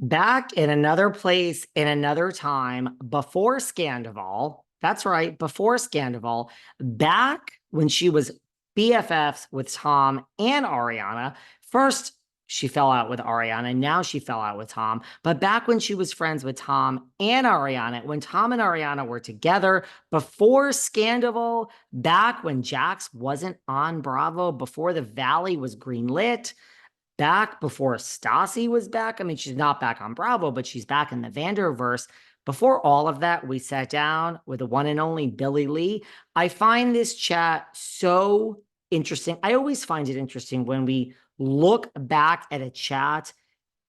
Back in another place, in another time, before Scandoval. That's right, before Scandoval. Back when she was BFFs with Tom and Ariana. First, she fell out with Ariana. Now she fell out with Tom. But back when she was friends with Tom and Ariana, when Tom and Ariana were together, before Scandoval, back when Jax wasn't on Bravo, before the Valley was greenlit, back before Stassi was back. I mean, she's not back on Bravo, but she's back in the Vanderverse. Before all of that, we sat down with the one and only Billie Lee. I find this chat so interesting. I always find it interesting when we look back at a chat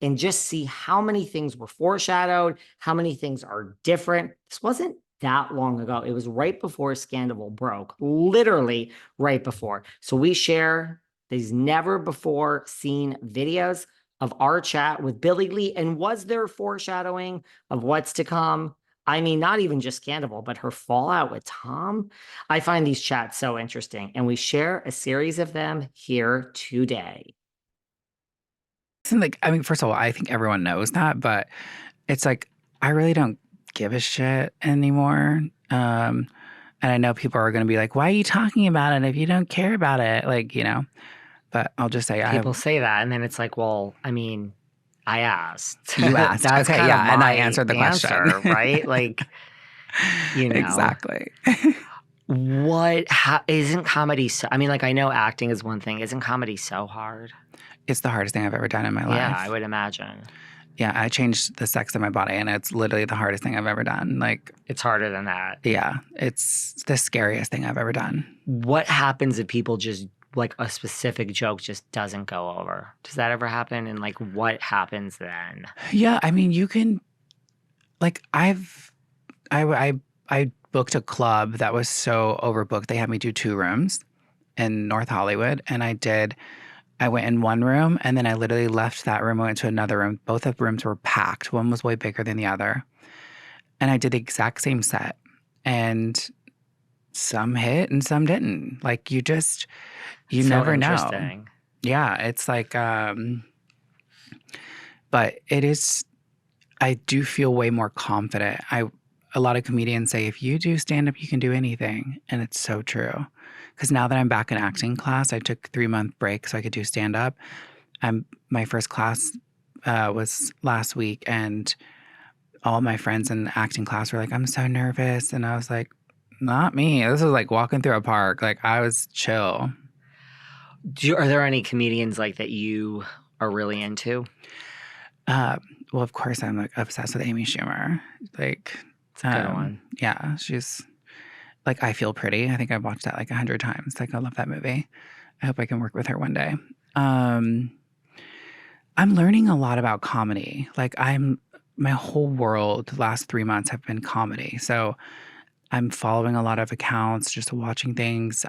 and just see how many things were foreshadowed, how many things are different. This wasn't that long ago. It was right before Scandoval broke, literally right before. So we share these never before seen videos of our chat with Billie Lee. And was there foreshadowing of what's to come? I mean, not even just Scandoval, but her fallout with Tom. I find these chats so interesting, and we share a series of them here today. Like, I mean, first of all, I think everyone knows that, but it's like, I really don't give a shit anymore. And I know people are going to be like, why are you talking about it if you don't care about it? Like, but I'll just say People say that, and then it's like, well, I mean, I asked. You asked. That's okay, kind yeah, of and I my answered the answer, question. right? Like, Exactly. Isn't comedy so, I mean, like, I know acting is one thing. Isn't comedy so hard? It's the hardest thing I've ever done in my life. Yeah, I would imagine. Yeah, I changed the sex of my body, and it's literally the hardest thing I've ever done. Like, it's harder than that. Yeah, it's the scariest thing I've ever done. What happens if people just, like, a specific joke just doesn't go over? Does that ever happen? And, like, what happens then? Yeah, I mean, you can, like, I booked a club that was so overbooked. They had me do 2 rooms in North Hollywood, and I went in one room, and then I literally left that room and went to another room. Both of the rooms were packed. One was way bigger than the other. And I did the exact same set. And some hit and some didn't. Like, you never know. Yeah, it's like, but it is, I do feel way more confident. A lot of comedians say, if you do stand-up, you can do anything. And it's so true. Because now that I'm back in acting class, I took a 3-month break so I could do stand-up. My first class was last week, and all my friends in acting class were like, I'm so nervous. And I was like, not me. This was like walking through a park. Like, I was chill. Are there any comedians like that you are really into? Well, of course, I'm like obsessed with Amy Schumer. Like, it's a good one. Yeah, she's like, I Feel Pretty. I think I've watched that like 100 times. Like, I love that movie. I hope I can work with her one day. I'm learning a lot about comedy. Like, my whole world the last 3 months have been comedy. So I'm following a lot of accounts, just watching things.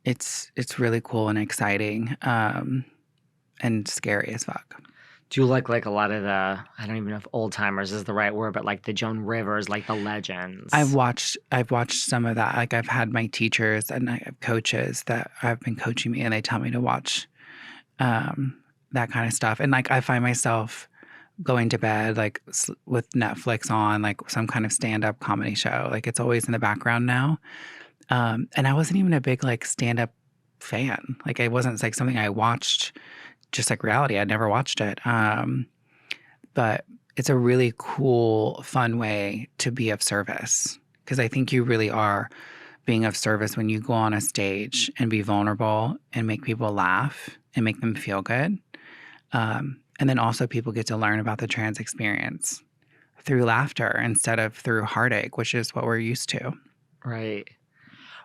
It's really cool and exciting, and scary as fuck. Do you like a lot of the, I don't even know if old timers is the right word, but like the Joan Rivers, like the legends? I've watched some of that. Like, I've had my teachers and I have coaches that have been coaching me, and they tell me to watch that kind of stuff. And like, I find myself going to bed like with Netflix on, like some kind of stand-up comedy show. Like, it's always in the background now. And I wasn't even a big like stand-up fan. Like, it wasn't like something I watched just like reality. I'd never watched it. But it's a really cool, fun way to be of service, because I think you really are being of service when you go on a stage and be vulnerable and make people laugh and make them feel good. And then also people get to learn about the trans experience through laughter instead of through heartache, which is what we're used to. Right.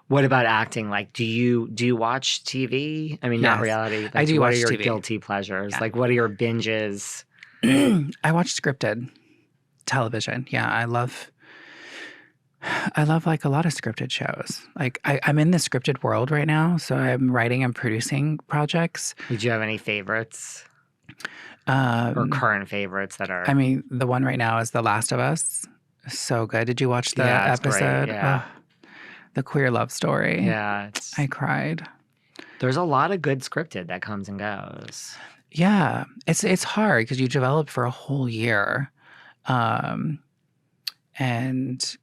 What about acting? Like, do you watch TV? I mean, Yes. not reality. Like, I do what watch are your TV. guilty pleasures? Yeah. Like, what are your binges? I watch scripted television. Yeah, I love like a lot of scripted shows. Like, I'm in the scripted world right now, so I'm writing and producing projects. Did you have any favorites? Or current favorites that are... I mean, the one right now is The Last of Us. So good. Did you watch the episode? Great. Yeah. The queer love story. Yeah. I cried. There's a lot of good scripted that comes and goes. Yeah, it's hard because you develop for a whole year, um, and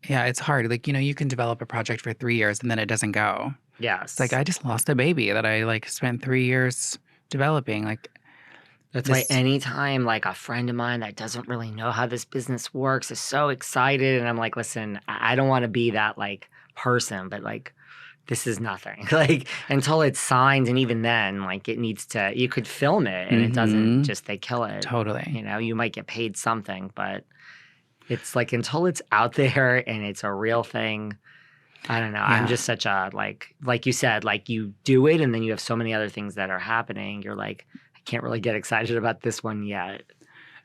yeah, it's hard. Like, you can develop a project for 3 years and then it doesn't go. It's like Yes. I just lost a baby that I like spent 3 years developing. Like That's why this, anytime like a friend of mine that doesn't really know how this business works is so excited, and I'm like, listen, I don't want to be that like person, but like this is nothing. Like until it's signed, and even then, like it needs to. You could film it, and it doesn't mm-hmm, just they kill it. totally. You know, you might get paid something, but it's like until it's out there and it's a real thing. I don't know. I'm Yeah, just such a like you said, like you do it and then you have so many other things that are happening. You're like, I can't really get excited about this one yet.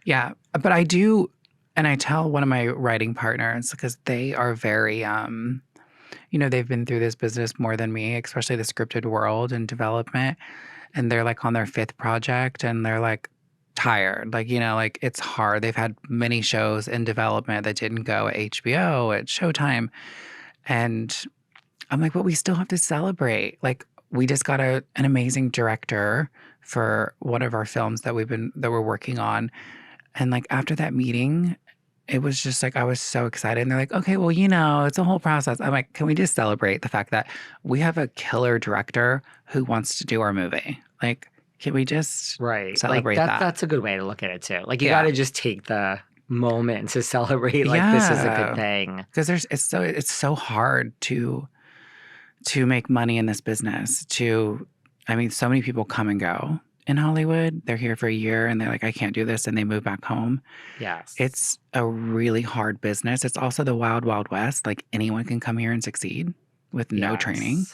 yeah. But I do, and I tell one of my writing partners because they are very, they've been through this business more than me, especially the scripted world and development. And they're like on their 5th project and they're like tired. Like, like it's hard. They've had many shows in development that didn't go at HBO, at Showtime. And I'm like, but we still have to celebrate. Like, we just got an amazing director for one of our films that we're working on. And like after that meeting, it was just like I was so excited. And they're like, okay, well, it's a whole process. I'm like, can we just celebrate the fact that we have a killer director who wants to do our movie? Like, can we just Right. Like celebrate that? that's a good way to look at it too. Like you Yeah. got to just take the moment to celebrate like this is a good thing. Because it's so hard to make money in this business. I mean, so many people come and go in Hollywood. They're here for a year and they're like, I can't do this, and they move back home. Yes. It's a really hard business. It's also the wild, wild west. Like anyone can come here and succeed with no training.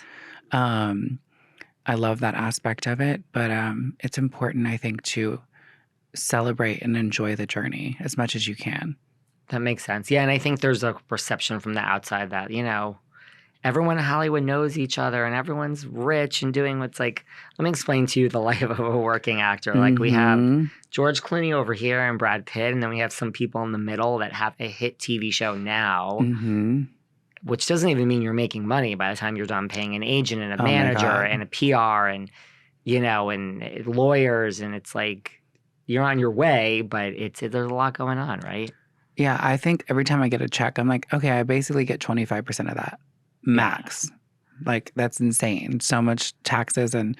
I love that aspect of it, but it's important, I think, to celebrate and enjoy the journey as much as you can. That makes sense. Yeah, and I think there's a perception from the outside that, everyone in Hollywood knows each other and everyone's rich and doing what's like, let me explain to you the life of a working actor. Like we have George Clooney over here and Brad Pitt, and then we have some people in the middle that have a hit TV show now, which doesn't even mean you're making money by the time you're done paying an agent and a manager and a PR and, and lawyers. And it's like, you're on your way, but there's a lot going on, right? Yeah, I think every time I get a check, I'm like, okay, I basically get 25% of that. Max. Yeah. Like that's insane. So much taxes and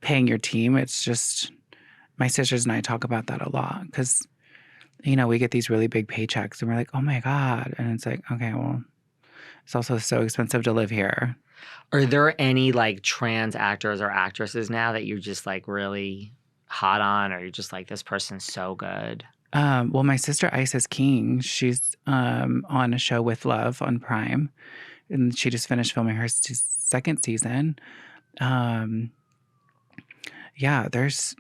paying your team. It's just, my sisters and I talk about that a lot because, we get these really big paychecks and we're like, oh my God. And it's like, okay, well, it's also so expensive to live here. Are there any like trans actors or actresses now that you're just like really hot on, or you're just like, this person's so good? Well, my sister Isis King, she's on a show With Love on Prime. And she just finished filming her 2nd season. Yeah, there's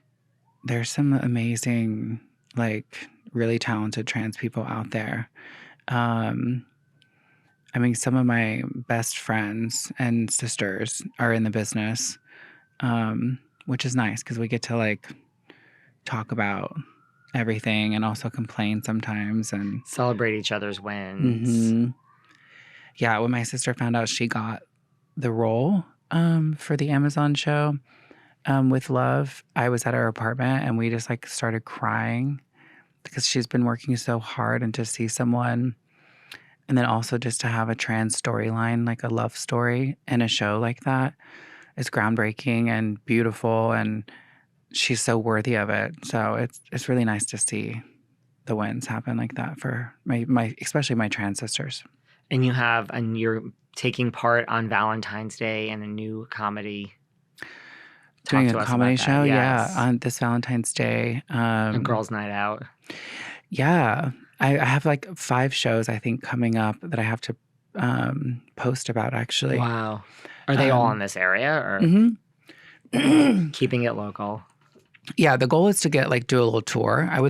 some amazing, like really talented trans people out there. I mean, some of my best friends and sisters are in the business, which is nice because we get to like talk about everything and also complain sometimes and celebrate each other's wins. Yeah, when my sister found out she got the role for the Amazon show With Love, I was at her apartment and we just like started crying because she's been working so hard, and to see someone, and then also just to have a trans storyline, like a love story in a show like that is groundbreaking and beautiful, and she's so worthy of it. So it's really nice to see the wins happen like that for my especially my trans sisters. And you're taking part on Valentine's Day in a new comedy. Doing a comedy show, yes. Yeah, on this Valentine's Day. A girls' night out. Yeah. I have like 5 shows, I think, coming up that I have to post about, actually. Wow. Are they all in this area, or keeping it local? Yeah, the goal is to do a little tour. I would